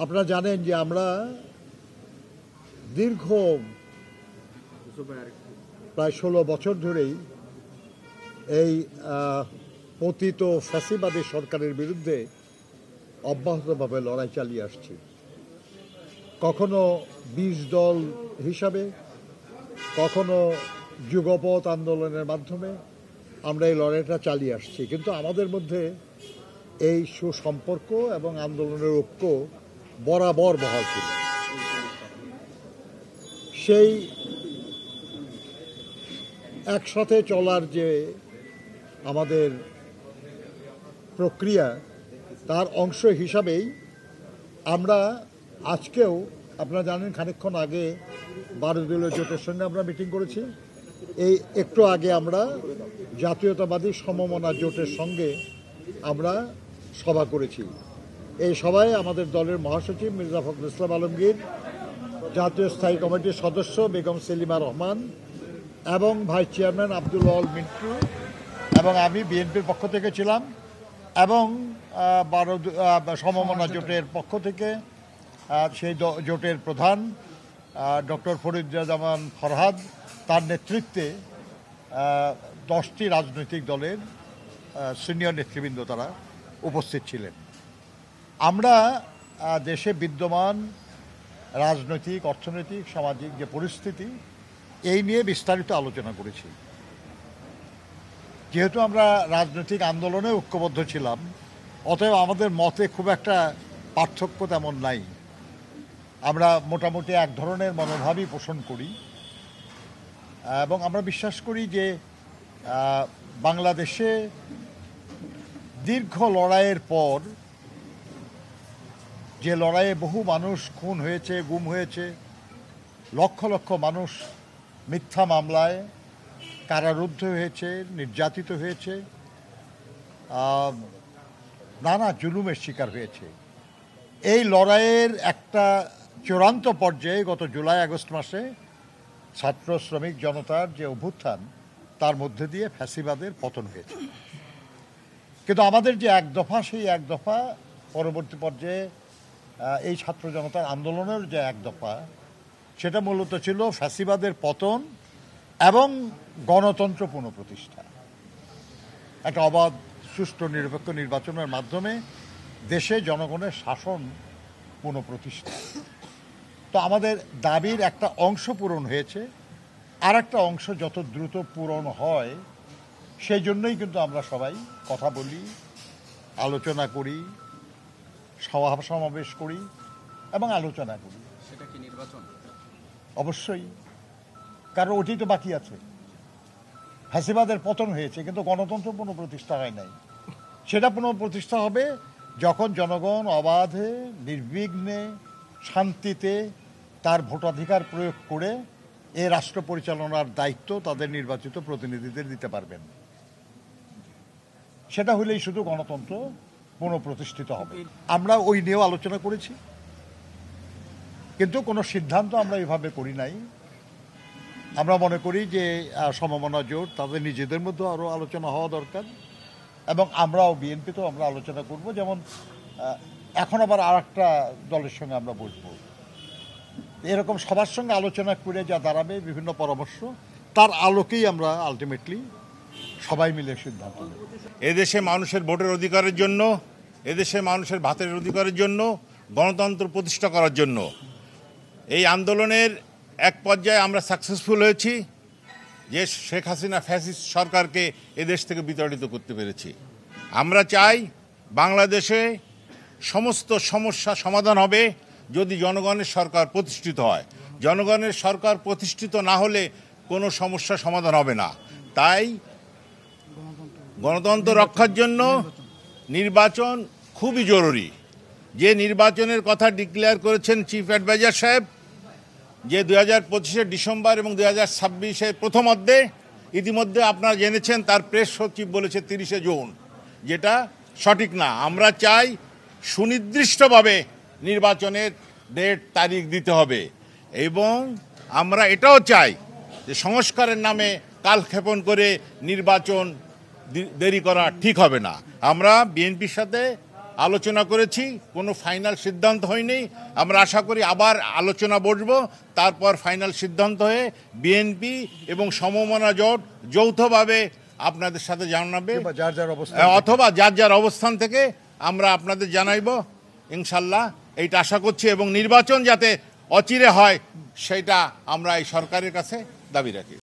আপনারা জানেন যে আমরা দীর্ঘ প্রায় 16 বছর ধরেই এই পতিত ফ্যাসিবাদী সরকারের বিরুদ্ধে অব্যাহতভাবে লড়াই চালিয়ে আসছি। কখনো 20 দল হিসাবে, কখনো যুগপৎ আন্দোলনের মাধ্যমে আমরা এই লড়াইটা চালিয়ে আসছি। কিন্তু আমাদের মধ্যে এই সুসম্পর্ক এবং আন্দোলনের ঐক্য বরাবর বহাল ছিল। সেই একসাথে চলার যে আমাদের প্রক্রিয়া, তার অংশ হিসাবেই আমরা আজকেও, আপনারা জানেন খানিকক্ষণ আগে 12 দলীয় জোটের সঙ্গে আমরা মিটিং করেছি। এই একটু আগে আমরা জাতীয়তাবাদী সমমনা জোটের সঙ্গে আমরা সভা করেছি। এই সভায় আমাদের দলের মহাসচিব মির্জা ফখরুল ইসলাম আলমগীর, জাতীয় স্থায়ী কমিটির সদস্য বেগম সেলিমা রহমান এবং ভাইস চেয়ারম্যান আব্দুল ওয়াল মিন্টু এবং আমি বিএনপির পক্ষ থেকে ছিলাম, এবং 12 সমমনা জোটের পক্ষ থেকে সেই জোটের প্রধান ডক্টর ফরিদুজ্জামান ফরহাদ, তার নেতৃত্বে 10টি রাজনৈতিক দলের সিনিয়র নেতৃবৃন্দ তারা উপস্থিত ছিলেন। আমরা দেশে বিদ্যমান রাজনৈতিক, অর্থনৈতিক, সামাজিক যে পরিস্থিতি, এই নিয়ে বিস্তারিত আলোচনা করেছি। যেহেতু আমরা রাজনৈতিক আন্দোলনে ঐক্যবদ্ধ ছিলাম, অতএব আমাদের মতে খুব একটা পার্থক্য তেমন নাই। আমরা মোটামুটি এক ধরনের মনোভাবই পোষণ করি এবং আমরা বিশ্বাস করি যে বাংলাদেশে দীর্ঘ লড়াইয়ের পর, যে লড়াইয়ে বহু মানুষ খুন হয়েছে, গুম হয়েছে, লক্ষ লক্ষ মানুষ মিথ্যা মামলায় কারারুদ্ধ হয়েছে, নির্যাতিত হয়েছে, নানা জুলুমের শিকার হয়েছে, এই লড়াইয়ের একটা চূড়ান্ত পর্যায়ে গত জুলাই আগস্ট মাসে ছাত্র শ্রমিক জনতার যে অভ্যুত্থান, তার মধ্যে দিয়ে ফ্যাসিবাদের পতন হয়েছে। কিন্তু আমাদের যে এক দফা, সেই এক দফা পরবর্তী পর্যায়ে এই ছাত্র জনতার আন্দোলনের যে এক দফা, সেটা মূলত ছিল ফ্যাসিবাদের পতন এবং গণতন্ত্র পুনঃপ্রতিষ্ঠা। একটা অবাধ, সুষ্ঠু, নিরপেক্ষ নির্বাচনের মাধ্যমে দেশে জনগণের শাসন পুনঃপ্রতিষ্ঠা। তো আমাদের দাবির একটা অংশ পূরণ হয়েছে, আর একটা অংশ যত দ্রুত পূরণ হয় সেই জন্যই কিন্তু আমরা সবাই কথা বলি, আলোচনা করি, সভা সমাবেশ করি এবং আলোচনা করি। সেটা কি নির্বাচন? অবশ্যই, কারণ ওটি তো বাকি আছে। ফ্যাসিবাদের পতন হয়েছে কিন্তু গণতন্ত্র পুনঃপ্রতিষ্ঠা হয় নাই। সেটা পুনঃপ্রতিষ্ঠা হবে যখন জনগণ অবাধে, নির্বিঘ্নে, শান্তিতে তার ভোটাধিকার প্রয়োগ করে এ রাষ্ট্র পরিচালনার দায়িত্ব তাদের নির্বাচিত প্রতিনিধিদের দিতে পারবেন। সেটা হলেই শুধু গণতন্ত্র পুনঃপ্রতিষ্ঠিত হবে। আমরা ওই নিয়েও আলোচনা করেছি, কিন্তু কোনো সিদ্ধান্ত আমরা এভাবে করি নাই। আমরা মনে করি যে সমমনা জোট, তাদের নিজেদের মধ্যে আরও আলোচনা হওয়া দরকার, এবং আমরাও বিএনপিতেও আমরা আলোচনা করব। যেমন এখন আবার আর একটা দলের সঙ্গে আমরা বসবো, এরকম সবার সঙ্গে আলোচনা করে যা দাঁড়াবে, বিভিন্ন পরামর্শ, তার আলোকেই আমরা আলটিমেটলি সবাই মিলে সিদ্ধান্ত নেব। এদেশে মানুষের ভোটের অধিকারের জন্য, এদেশে মানুষের ভাতের অধিকারের জন্য, গণতন্ত্র প্রতিষ্ঠা করার জন্য এই আন্দোলনের এক পর্যায়ে আমরা সাকসেসফুল হয়েছি, যে শেখ হাসিনা ফ্যাসিস্ট সরকারকে এদেশ থেকে বিতাড়িত করতে পেরেছি। আমরা চাই বাংলাদেশে সমস্ত সমস্যা সমাধান হবে যদি জনগণের সরকার প্রতিষ্ঠিত হয়। জনগণের সরকার প্রতিষ্ঠিত না হলে কোনো সমস্যা সমাধান হবে না। তাই গণতন্ত্র রক্ষার জন্য নির্বাচন খুবই জরুরি। যে নির্বাচনের কথা ডিক্লেয়ার করেছেন চিফ অ্যাডভাইজার সাহেব, যে 2025 ডিসেম্বর এবং 2026 প্রথম অর্ধে, ইতিমধ্যে আপনারা জেনেছেন তার প্রেস সচিব বলেছে 30 জুন, যেটা সঠিক না। আমরা চাই সুনির্দিষ্টভাবে নির্বাচনের ডেট, তারিখ দিতে হবে, এবং আমরা এটাও চাই যে সংস্কারের নামে কালক্ষেপণ করে নির্বাচন দেরি করা ঠিক হবে না। আমরা বিএনপির সাথে আলোচনা করেছি, কোনো ফাইনাল সিদ্ধান্ত হয়নি। আমরা আশা করি আবার আলোচনা বসবো, তারপর ফাইনাল সিদ্ধান্ত হয়ে বিএনপি এবং সমমনা জোট যৌথভাবে আপনাদের সাথে জানাবে, কিংবা যার যার অবস্থা অথবা যার যার অবস্থান থেকে আমরা আপনাদের জানাইব ইনশাল্লাহ। এইটা আশা করছি, এবং নির্বাচন যাতে অচিরে হয় সেটা আমরা এই সরকারের কাছে দাবি রাখি।